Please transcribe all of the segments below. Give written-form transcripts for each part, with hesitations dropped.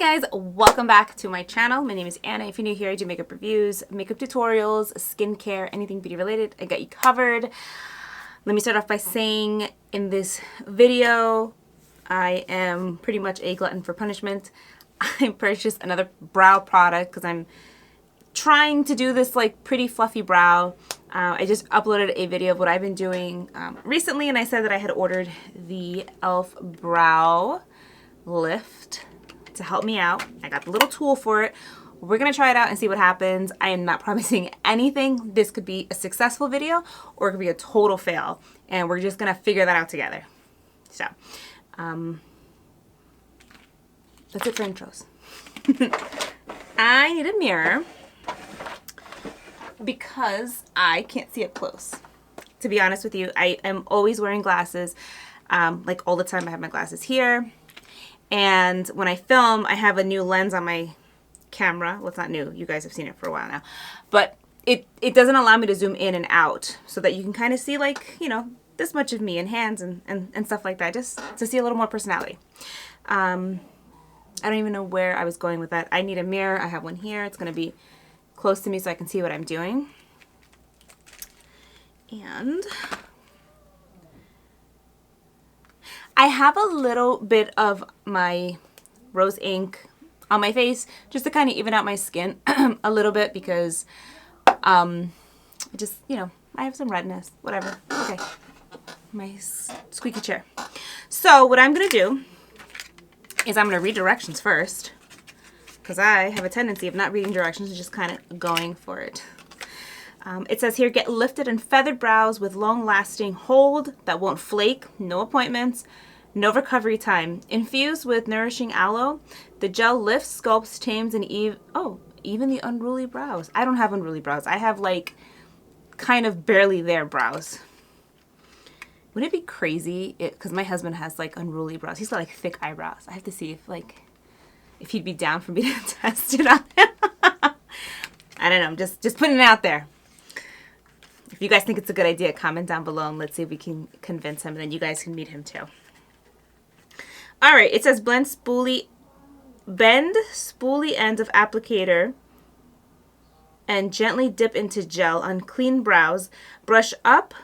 guys, welcome back to my channel. My name is Anna. If you're new here, I do makeup reviews, makeup tutorials, skincare, anything beauty related. I got you covered. Let me start off by saying in this video, I am pretty much a glutton for punishment. I purchased another brow product because I'm trying to do this like pretty fluffy brow. I just uploaded a video of what I've been doing recently, and I said that I had ordered the e.l.f. brow lift to help me out. I got the little tool for it. We're gonna try it out and see what happens. I am not promising anything. This could be a successful video or it could be a total fail, and we're just gonna figure that out together. So that's it for intros. I need a mirror because I can't see up close. To be honest with you, I am always wearing glasses, like all the time. I have my glasses here. And when I film, I have a new lens on my camera. Well, it's not new. You guys have seen it for a while now. But it doesn't allow me to zoom in and out so that you can kind of see, like, you know, this much of me and hands and stuff like that, just to see a little more personality. I don't even know where I was going with that. I need a mirror. I have one here. It's going to be close to me so I can see what I'm doing. And I have a little bit of my rose ink on my face just to kind of even out my skin a little bit because just, you know, I have some redness, whatever. Okay, my squeaky chair. So what I'm going to do is I'm going to read directions first because I have a tendency of not reading directions and just kind of going for it. It says here, get lifted and feathered brows with long-lasting hold that won't flake, no appointments, no recovery time. Infused with nourishing aloe, the gel lifts, sculpts, tames, and even the unruly brows. I don't have unruly brows. I have, like, kind of barely there brows. Wouldn't it be crazy? Because my husband has, like, unruly brows. He's got, like, thick eyebrows. I have to see if he'd be down for me to test it on him. I don't know. I'm just putting it out there. If you guys think it's a good idea, comment down below and let's see if we can convince him, and then you guys can meet him too. All right, it says bend spoolie end of applicator and gently dip into gel on clean brows. Brush up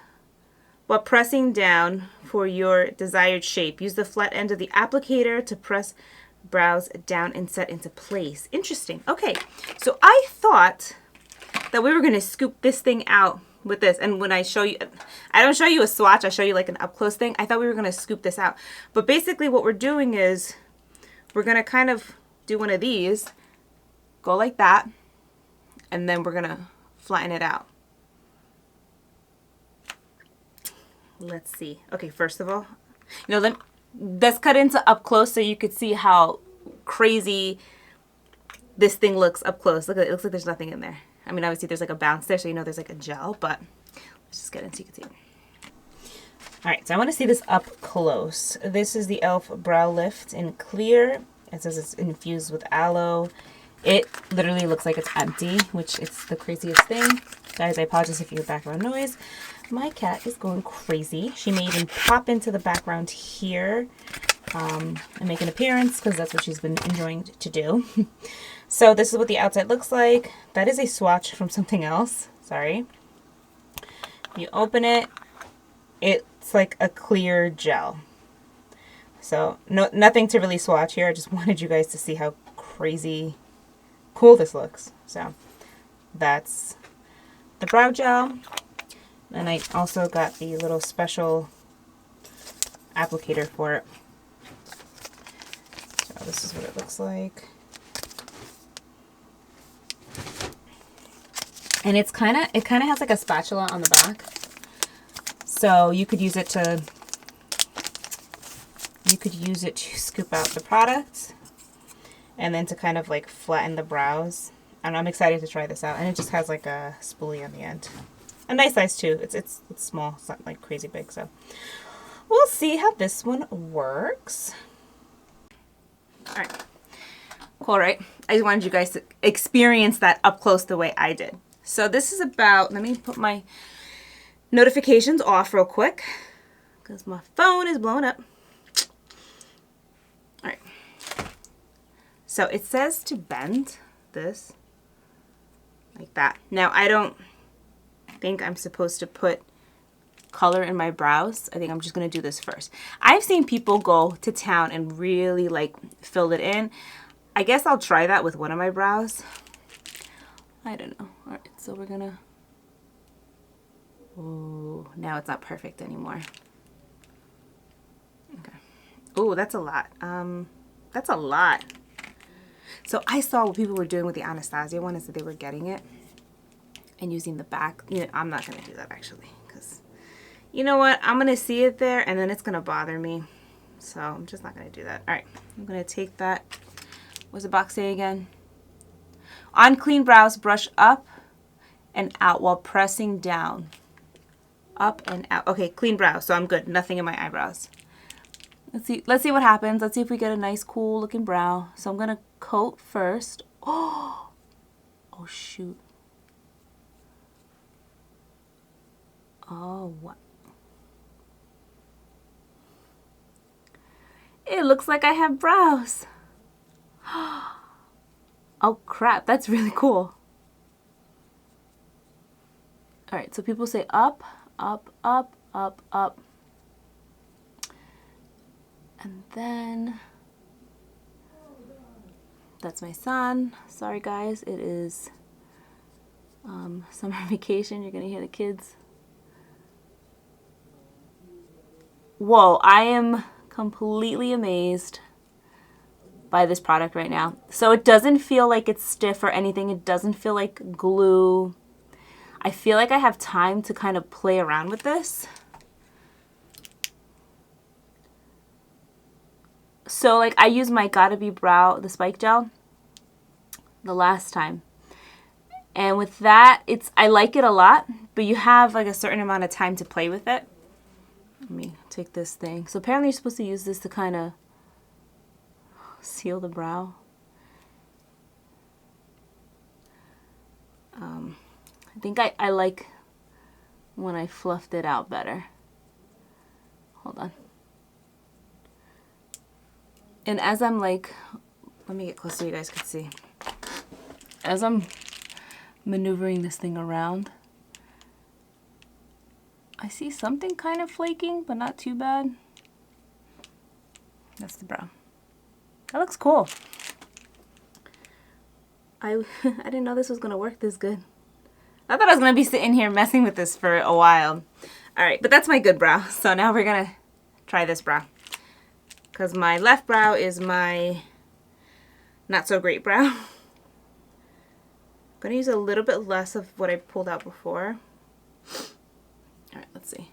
while pressing down for your desired shape. Use the flat end of the applicator to press brows down and set into place. Interesting. Okay, so I thought that we were going to scoop this thing out with this, and when I show you, I don't show you a swatch, I show you like an up close thing. I thought we were going to scoop this out, but basically what we're doing is we're going to kind of do one of these, go like that, and then we're going to flatten it out. Let's see. Okay, first of all, you know, let's cut into up close so you could see how crazy this thing looks up close. Look at it. It looks like there's nothing in there. I mean, obviously there's like a bounce there, so you know there's like a gel, but let's just get in so you can see it. All right, so I want to see this up close. This is the e.l.f. Brow Lift in clear. It says it's infused with aloe. It literally looks like it's empty, which is the craziest thing. Guys, I apologize if you hear background noise. My cat is going crazy. She may even pop into the background here and make an appearance because that's what she's been enjoying to do. So this is what the outside looks like. That is a swatch from something else. Sorry. You open it, it's like a clear gel. So nothing to really swatch here. I just wanted you guys to see how crazy cool this looks. So that's the brow gel. And I also got the little special applicator for it. So this is what it looks like. And it kind of has like a spatula on the back. So you could use it to scoop out the product and then to kind of like flatten the brows. And I'm excited to try this out. And it just has like a spoolie on the end. A nice size too. It's small. It's not like crazy big. So we'll see how this one works. All right. Cool, right? I just wanted you guys to experience that up close the way I did. So this is about, let me put my notifications off real quick because my phone is blowing up. All right. so it says to bend this like that. Now, I don't think I'm supposed to put color in my brows. I think I'm just going to do this first. I've seen people go to town and really like fill it in. I guess I'll try that with one of my brows. I don't know. All right, so we're going to... Ooh, now it's not perfect anymore. Okay. Ooh, that's a lot. That's a lot. So I saw what people were doing with the Anastasia one is that they were getting it and using the back. You know, I'm not going to do that actually because you know what? I'm going to see it there and then it's going to bother me. So I'm just not going to do that. All right. I'm going to take that. What's the box say again? On clean brows, brush up and out while pressing down. Up and out. Okay, clean brows. So I'm good. Nothing in my eyebrows. Let's see what happens. Let's see if we get a nice cool looking brow. So I'm going to coat first. Oh shoot. Oh, what? It looks like I have brows. Oh crap, that's really cool. All right, so people say up, up, up, up, up. And then, that's my son. Sorry guys, it is summer vacation. You're gonna hear the kids. Whoa, I am completely amazed by this product right now. So it doesn't feel like it's stiff or anything. It doesn't feel like glue. I feel like I have time to kind of play around with this. So like I used my Gotta Be Brow, the spike gel, the last time. And with that, I like it a lot, but you have like a certain amount of time to play with it. Let me take this thing. So apparently you're supposed to use this to kind of seal the brow. I think I like when I fluffed it out better. Hold on. And as I'm like, let me get close so you guys can see. As I'm maneuvering this thing around, I see something kind of flaking, but not too bad. That's the brow. That looks cool. I didn't know this was going to work this good. I thought I was going to be sitting here messing with this for a while. All right, but that's my good brow. So now we're going to try this brow. Because my left brow is my not so great brow. I'm going to use a little bit less of what I pulled out before. All right, let's see.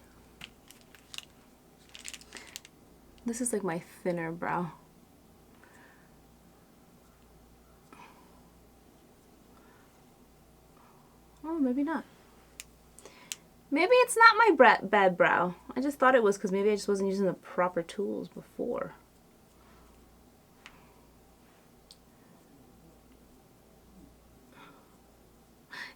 This is like my thinner brow. Oh, maybe not. Maybe it's not my bad brow. I just thought it was because maybe I just wasn't using the proper tools before.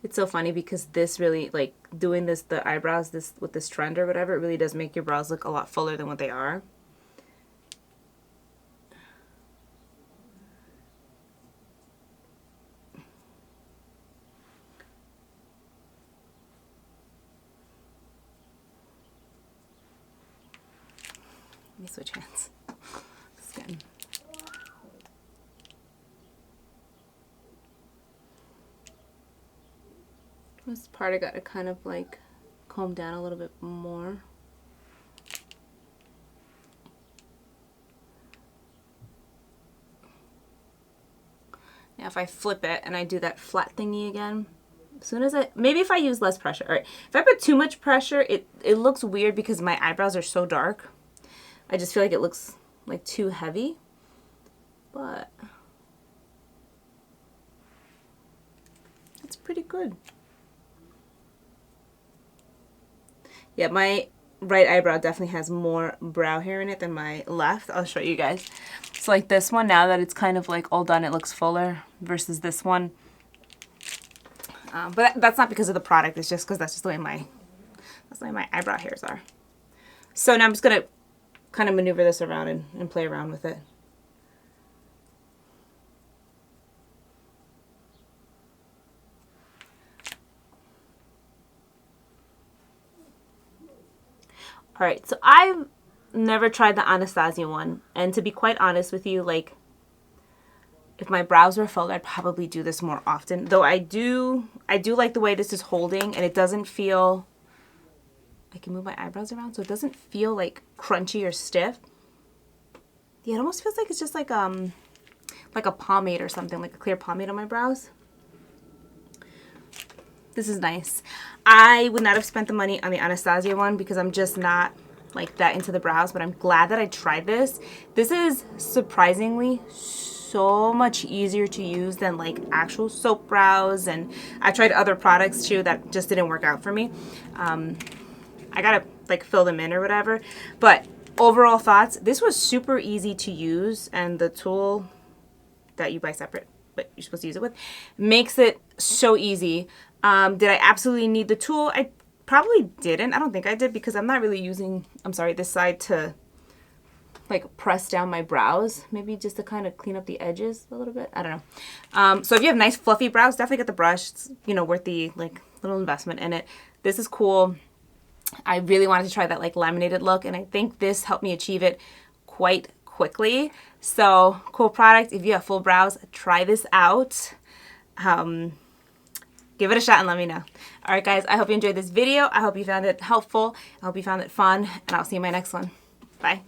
It's so funny because this really, like, doing this, the eyebrows, this with this trend or whatever, it really does make your brows look a lot fuller than what they are. Let me switch hands. Skin. This part I got to kind of like comb down a little bit more. Now if I flip it and I do that flat thingy again, as soon as maybe if I use less pressure. All right, if I put too much pressure, it looks weird because my eyebrows are so dark. I just feel like it looks like too heavy, but it's pretty good. Yeah, my right eyebrow definitely has more brow hair in it than my left. I'll show you guys. So like this one, now that it's kind of like all done, it looks fuller versus this one. But that's not because of the product. It's just because that's just the way my eyebrow hairs are. So now I'm just gonna kind of maneuver this around and play around with it. All right, so I've never tried the Anastasia one. And to be quite honest with you, like, if my brows were filled, I'd probably do this more often. Though I do like the way this is holding, and it doesn't feel, I can move my eyebrows around, so it doesn't feel like crunchy or stiff. Yeah, it almost feels like it's just like a pomade or something, like a clear pomade on my brows. This is nice. I would not have spent the money on the Anastasia one because I'm just not like that into the brows, but I'm glad that I tried this. This is surprisingly so much easier to use than like actual soap brows, and I tried other products too that just didn't work out for me. I gotta like fill them in or whatever, but overall thoughts, this was super easy to use, and the tool that you buy separate but you're supposed to use it with makes it so easy. Did I absolutely need the tool? I probably didn't. I don't think I did because I'm not really using, I'm sorry, this side to like press down my brows, maybe just to kind of clean up the edges a little bit. I don't know. So if you have nice fluffy brows, definitely get the brush. It's, you know, worth the like little investment in it. This is cool. I really wanted to try that like laminated look, and I think this helped me achieve it quite quickly. So cool product. If you have full brows, try this out. Give it a shot and let me know. All right, guys, I hope you enjoyed this video. I hope you found it helpful. I hope you found it fun, and I'll see you in my next one. Bye.